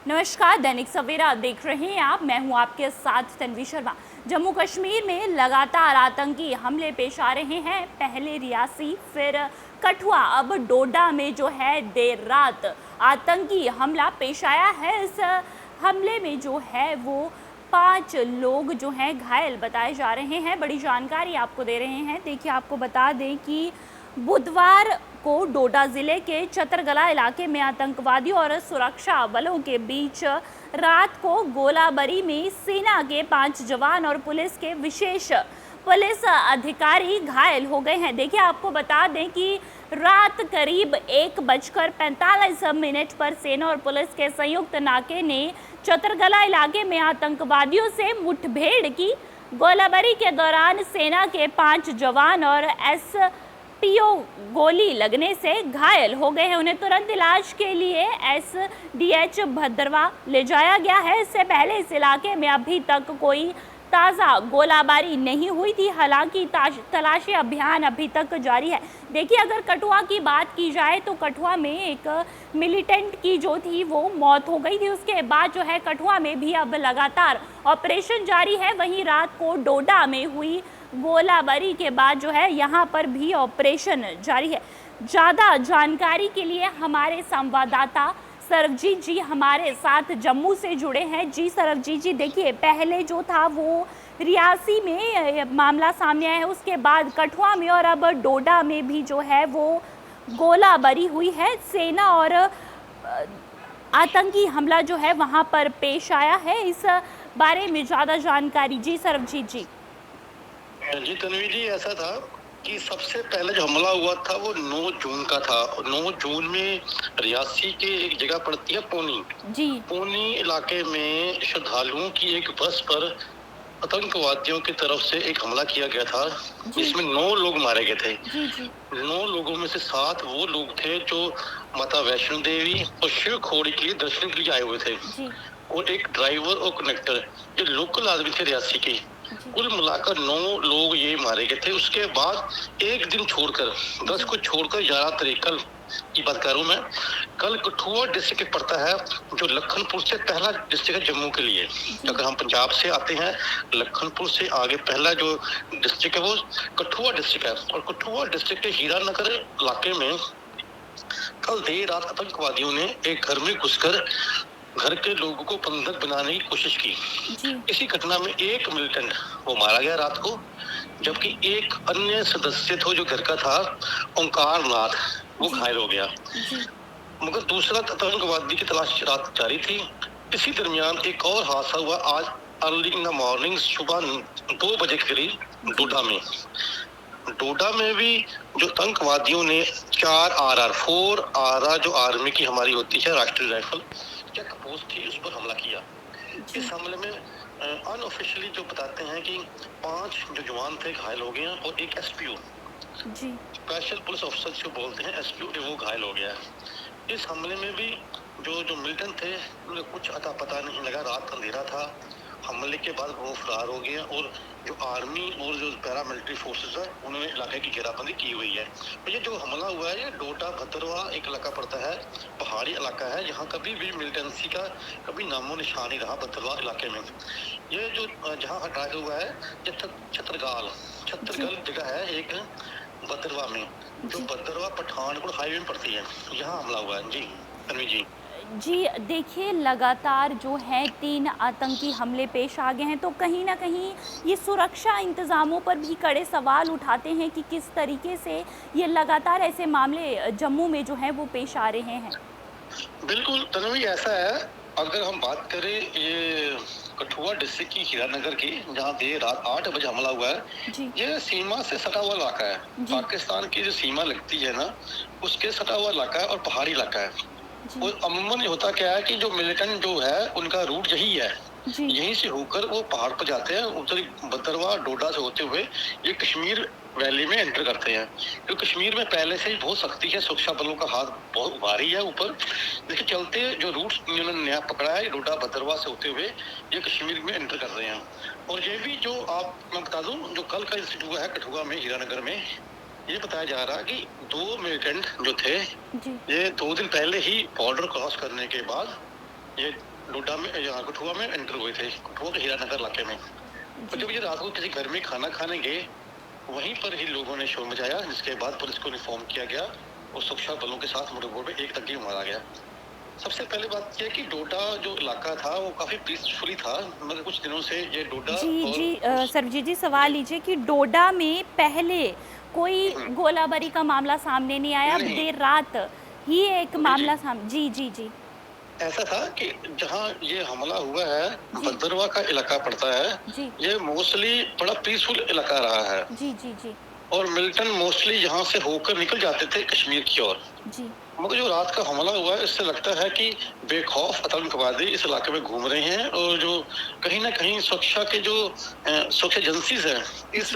नमस्कार, दैनिक सवेरा देख रहे हैं आप। मैं हूं आपके साथ तन्वी शर्मा। जम्मू कश्मीर में लगातार आतंकी हमले पेश आ रहे हैं। पहले रियासी, फिर कठुआ, अब डोडा में जो है देर रात आतंकी हमला पेश आया है। इस हमले में जो है वो 5 लोग जो हैं घायल बताए जा रहे हैं। बड़ी जानकारी आपको दे रहे हैं। देखिए, आपको बता दें कि बुधवार को डोडा जिले के चतरगला इलाके में आतंकवादियों और सुरक्षा बलों के बीच रात को गोलाबारी में सेना के 5 जवान और पुलिस के विशेष पुलिस अधिकारी घायल हो गए हैं। देखिए, आपको बता दें कि रात करीब 1:45 पर सेना और पुलिस के संयुक्त नाके ने चतरगला इलाके में आतंकवादियों से मुठभेड़ की। गोलाबारी के दौरान सेना के 5 जवान और एसपीओ गोली लगने से घायल हो गए हैं। उन्हें तुरंत इलाज के लिए एसडीएच भद्रवा ले जाया गया है। इससे पहले इस इलाके में अभी तक कोई ताज़ा गोलाबारी नहीं हुई थी। हालांकि तलाशी अभियान अभी तक जारी है। देखिए, अगर कठुआ की बात की जाए तो कठुआ में एक मिलिटेंट की जो थी वो मौत हो गई थी। उसके बाद जो है कठुआ में भी अब लगातार ऑपरेशन जारी है। वहीं रात को डोडा में हुई गोलाबारी के बाद जो है यहाँ पर भी ऑपरेशन जारी है। ज़्यादा जानकारी के लिए हमारे संवाददाता सरबजीत जी हमारे साथ जम्मू से जुड़े हैं। जी सरबजीत जी, देखिए, पहले जो था वो रियासी में मामला सामने आया है, उसके बाद कठुआ में और अब डोडा में भी जो है वो गोलाबारी हुई है। सेना और आतंकी हमला जो है वहां पर पेश आया है। इस बारे में ज़्यादा जानकारी जी सरबजीत जी। जी तन्वी जी, ऐसा था कि सबसे पहले जो हमला हुआ था वो 9 जून का था। 9 जून में रियासी के एक जगह पड़ती है पोनी जी। पोनी इलाके में श्रद्धालुओं की एक बस पर आतंकवादियों की तरफ से एक हमला किया गया था, जिसमें 9 लोग मारे गए थे। जी जी। 9 लोगों में से 7 वो लोग थे जो माता वैष्णो देवी और शिव खोड़ी के लिए दर्शन के लिए आए हुए थे, और एक ड्राइवर और कनेक्टर, ये लोकल आदमी थे रियासी के। कुल मिलाकर 9 लोग ये मारे गए थे। उसके बाद एक दिन छोड़कर 10 को छोड़कर 11 तारीख कल की बात करूं मैं, कल कठुआ डिस्ट्रिक्ट पड़ता है, जो लखनपुर से पहला डिस्ट्रिक्ट है जम्मू के लिए। अगर हम पंजाब से आते हैं, लखनपुर से आगे पहला जो डिस्ट्रिक्ट है वो कठुआ डिस्ट्रिक्ट है। और कठुआ डिस्ट्रिक्ट के हीरानगर इलाके में कल देर रात आतंकवादियों ने एक घर में घुसकर घर के लोगों को बंधक बनाने की कोशिश की। इसी घटना में एक मिलिटेंट वो मारा गया रात को, जबकि एक अन्य सदस्य था जो घर का था, ओंकार नाथ, वो घायल हो गया। मगर दूसरा आतंकवादी की तलाश रात जारी थी। इसी दरमियान एक और हादसा हुआ आज अर्ली इन द मॉर्निंग, सुबह 2 बजे के करीब डोडा में भी जो आतंकवादियों ने 4 RR जो आर्मी की हमारी होती है राष्ट्रीय राइफल चेक पोस्ट थी, उस पर हमला किया। इस हमले में अनऑफिशियली जो बताते हैं कि 5 जो जवान थे घायल हो गए हैं, और एक एसपीओ स्पेशल पुलिस ऑफिसर जो बोलते हैं एसपीओ, वो घायल हो गया है। इस हमले में भी जो मिलिटेंट थे उन्हें कुछ अता पता नहीं लगा। रात अंधेरा था। हमले के बाद वो फरार हो गए, और जो आर्मी और जो पैरामिलिट्री फोर्सेस है उन्होंने इलाके की घेराबंदी की हुई है। तो ये जो हमला हुआ है ये डोडा भद्रवा एक इलाका पड़ता है, पहाड़ी इलाका है, यहाँ कभी भी मिलिटेंसी का कभी नामो निशान नहीं रहा। भद्रवा इलाके में ये जो जहाँ अटैक हुआ है ये छतरगल जगह है एक भद्रवा में, जो भद्रवा पठानकोट हाईवे में पड़ती है, यहाँ हमला हुआ है। जी तन्वी जी। जी, देखिए, लगातार जो है 3 आतंकी हमले पेश आ गए हैं, तो कहीं ना कहीं ये सुरक्षा इंतज़ामों पर भी कड़े सवाल उठाते हैं कि किस तरीके से ये लगातार ऐसे मामले जम्मू में जो हैं वो पेश आ रहे हैं। बिल्कुल तन्वी, ऐसा है, अगर हम बात करें ये कठुआ डिस्ट्रिक्ट की हीरानगर की, जहाँ देर रात 8 बजे हमला हुआ है, ये सीमा से सटा हुआ इलाका है। पाकिस्तान की जो सीमा लगती है ना, उसके सटा हुआ इलाका है और पहाड़ी इलाका है। और अमूमन होता क्या है कि जो मिलिटेंट जो है उनका रूट यही है, यहीं से होकर वो पहाड़ पर जाते हैं, उधर भद्रवा डोडा से होते हुए ये कश्मीर वैली में एंटर करते हैं। तो कश्मीर में पहले से ही बहुत सख्ती है, सुरक्षा बलों का हाथ बहुत भारी है ऊपर, लेकिन चलते जो रूट इन्होंने नया पकड़ा है डोडा भद्रवा से होते हुए ये कश्मीर में एंटर कर रहे हैं। और ये भी जो मैं बता दूं, जो कल का इंसिडेंट हुआ है कठुआ में हीरानगर में, ये बताया जा रहा है कि 2 मिलिटेंट जो थे ये 2 दिन पहले ही बॉर्डर क्रॉस करने के बाद ये डोडा में, यहाँ कठुआ में एंटर हुए थे, कठुआ के हीरानगर इलाके में। और जब ये रात को किसी घर में खाना खाने गए, वहीं पर ही लोगों ने शोर मचाया, जिसके बाद पुलिस को इन्फॉर्म किया गया और सुरक्षा बलों के साथ मुठभेड़ में एक तक मारा गया। सबसे पहले बात यह कि डोडा जो इलाका था वो काफी पीसफुली था, मगर कुछ दिनों से ये डोडा सरबजीत जी, सवाल लीजिए कि डोडा में पहले कोई गोलाबारी का मामला सामने नहीं आया, देर रात ही एक मामला जी जी जी ऐसा था कि जहाँ ये हमला हुआ है, भद्रवा का इलाका पड़ता है, ये मोस्टली बड़ा पीसफुल इलाका रहा है। जी जी जी। और मिल्टन मोस्टली यहाँ से होकर निकल जाते थे कश्मीर की ओर। जी। मगर जो रात का हमला हुआ है, इससे लगता है कि बेखौफ आतंकवादी इस इलाके में घूम रहे हैं और जो कहीं ना कहीं सुरक्षा के जो सुरक्षा एजेंसीज हैं, इस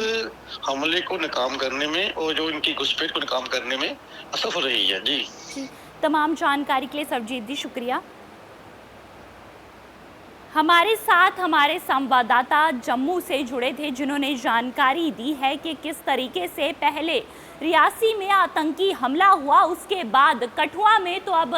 हमले को नाकाम करने में और जो इनकी घुसपैठ को नाकाम करने में असफल रही है। जी, तमाम जानकारी के लिए सरबजीत जी शुक्रिया। हमारे साथ हमारे संवाददाता जम्मू से जुड़े थे, जिन्होंने जानकारी दी है कि किस तरीके से पहले रियासी में आतंकी हमला हुआ, उसके बाद कठुआ में, तो अब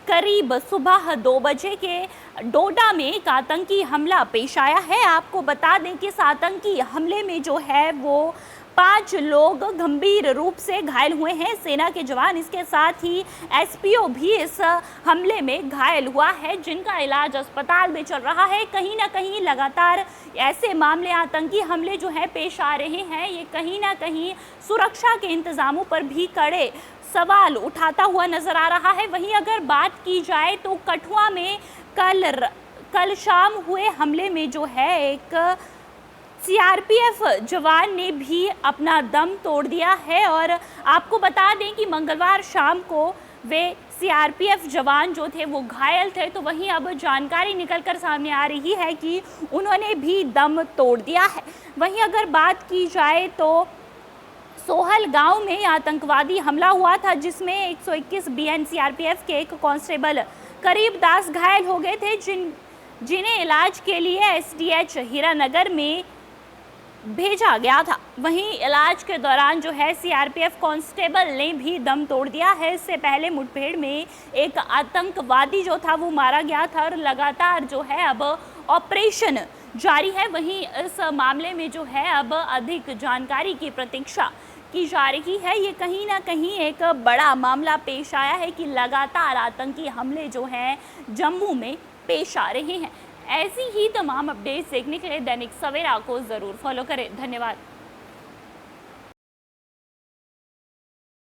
करीब सुबह 2 बजे के डोडा में एक आतंकी हमला पेश आया है। आपको बता दें कि इस आतंकी हमले में जो है वो 5 लोग गंभीर रूप से घायल हुए हैं, सेना के जवान। इसके साथ ही एसपीओ भी इस हमले में घायल हुआ है, जिनका इलाज अस्पताल में चल रहा है। कहीं ना कहीं लगातार ऐसे मामले, आतंकी हमले जो है पेश आ रहे हैं, ये कहीं ना कहीं सुरक्षा के इंतजामों पर भी कड़े सवाल उठाता हुआ नजर आ रहा है। वहीं अगर बात की जाए तो कठुआ में कल शाम हुए हमले में जो है एक सीआरपीएफ जवान ने भी अपना दम तोड़ दिया है। और आपको बता दें कि मंगलवार शाम को वे सीआरपीएफ जवान जो थे वो घायल थे, तो वहीं अब जानकारी निकलकर सामने आ रही है कि उन्होंने भी दम तोड़ दिया है। वहीं अगर बात की जाए तो सोहल गांव में आतंकवादी हमला हुआ था, जिसमें 121 बीएन सीआरपीएफ के एक कांस्टेबल करीब 10 घायल हो गए थे, जिन्हें इलाज के लिए एसडीएच हीरानगर में भेजा गया था। वहीं इलाज के दौरान जो है सीआरपीएफ कांस्टेबल ने भी दम तोड़ दिया है। इससे पहले मुठभेड़ में एक आतंकवादी जो था वो मारा गया था और लगातार जो है अब ऑपरेशन जारी है। वहीं इस मामले में जो है अब अधिक जानकारी की प्रतीक्षा की जा रही है। ये कहीं ना कहीं एक बड़ा मामला पेश आया है कि लगातार आतंकी हमले जो हैं जम्मू में पेश आ रहे हैं। ऐसी ही तमाम अपडेट्स देखने के लिए दैनिक सवेरा को ज़रूर फॉलो करें। धन्यवाद।